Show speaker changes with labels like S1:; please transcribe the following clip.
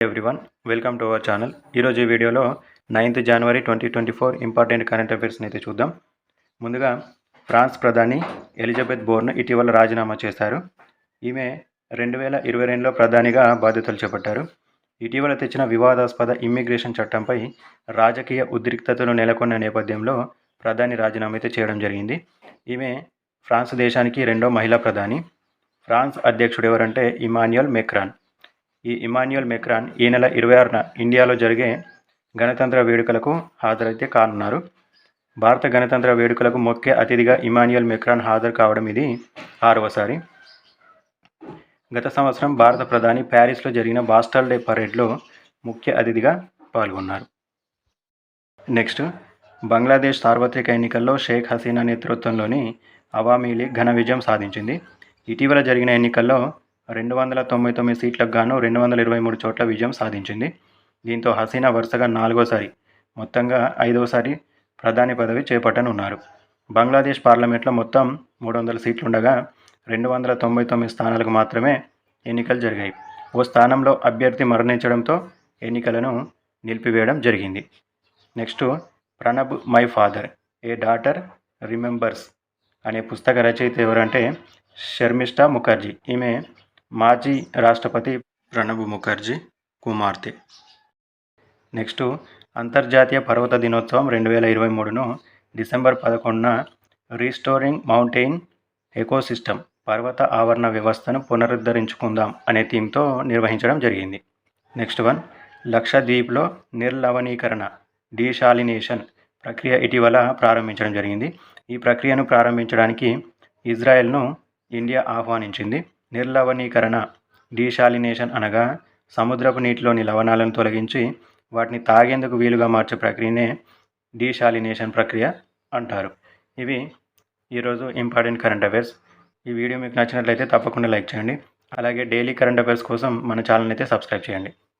S1: Everyone welcome to our channel. ఈరోజు ఈ వీడియోలో 9th జనవరి 2024 ఇంపార్టెంట్ కరెంట్ అఫైర్స్ని అయితే చూద్దాం. ముందుగా ఫ్రాన్స్ ప్రధాని ఎలిజబెత్ బోర్న్ ఇటీవల రాజీనామా చేశారు. ఈమె 2022లో ప్రధానిగా బాధ్యతలు చేపట్టారు. ఇటీవల తెచ్చిన వివాదాస్పద ఇమ్మిగ్రేషన్ చట్టంపై రాజకీయ ఉద్రిక్తతలు నెలకొన్న నేపథ్యంలో ప్రధాని రాజీనామా అయితే చేయడం జరిగింది. ఈమె ఫ్రాన్స్ దేశానికి రెండో మహిళా ప్రధాని. ఫ్రాన్స్ అధ్యక్షుడు ఎవరంటే ఇమాన్యుయల్ మెక్రాన్. ఈ ఇమాన్యుయల్ మెక్రాన్ ఈ నెల 26న ఇండియాలో జరిగే గణతంత్ర వేడుకలకు హాజరైతే కానున్నారు. భారత గణతంత్ర వేడుకలకు ముఖ్య అతిథిగా ఇమాన్యుయల్ మెక్రాన్ హాజరు కావడం ఇది 6వసారి. గత సంవత్సరం భారత ప్రధాని ప్యారిస్లో జరిగిన బాస్టల్ డే పరేడ్లో ముఖ్య అతిథిగా పాల్గొన్నారు. నెక్స్ట్, బంగ్లాదేశ్ సార్వత్రిక ఎన్నికల్లో షేక్ హసీనా నేతృత్వంలోని అవామీ లీగ్ ఘన విజయం సాధించింది. ఇటీవల జరిగిన ఎన్నికల్లో 299 సీట్లకు గాను 223 చోట్ల విజయం సాధించింది. దీంతో హసీనా వరుసగా 4వసారి, మొత్తంగా 5వసారి ప్రధాని పదవి చేపట్టనున్నారు. బంగ్లాదేశ్ పార్లమెంట్లో మొత్తం 300 సీట్లుండగా 299 స్థానాలకు మాత్రమే ఎన్నికలు జరిగాయి. ఓ స్థానంలో అభ్యర్థి మరణించడంతో ఎన్నికలను నిలిపివేయడం జరిగింది. Next, Pranab my father a daughter remembers అనే పుస్తక రచయిత ఎవరంటే శర్మిష్ఠా ముఖర్జీ. ఈమె మాజీ రాష్ట్రపతి ప్రణబ్ ముఖర్జీ కుమార్తె. నెక్స్ట్, అంతర్జాతీయ పర్వత దినోత్సవం 2023ను డిసెంబర్ 11న రీస్టోరింగ్ మౌంటైన్ ఎకోసిస్టమ్ పర్వత ఆవరణ వ్యవస్థను పునరుద్ధరించుకుందాం అనే థీమ్తో నిర్వహించడం జరిగింది. నెక్స్ట్ వన్, లక్షద్వీప్లో నిర్లవణీకరణ డీశాలినేషన్ ప్రక్రియ ఇటీవల ప్రారంభించడం జరిగింది. ఈ ప్రక్రియను ప్రారంభించడానికి ఇజ్రాయెల్ను ఇండియా ఆహ్వానించింది. నిర్లవణీకరణ డీశాలినేషన్ అనగా సముద్రపు నీటిలోని లవణాలను తొలగించి వాటిని తాగేందుకు వీలుగా మార్చే ప్రక్రియనే డీశాలినేషన్ ప్రక్రియ అంటారు. ఇవి ఈరోజు ఇంపార్టెంట్ కరెంట్ అఫైర్స్. ఈ వీడియో మీకు నచ్చినట్లయితే తప్పకుండా లైక్ చేయండి. అలాగే డైలీ కరెంట్ అఫైర్స్ కోసం మన ఛానల్ అయితే సబ్స్క్రైబ్ చేయండి.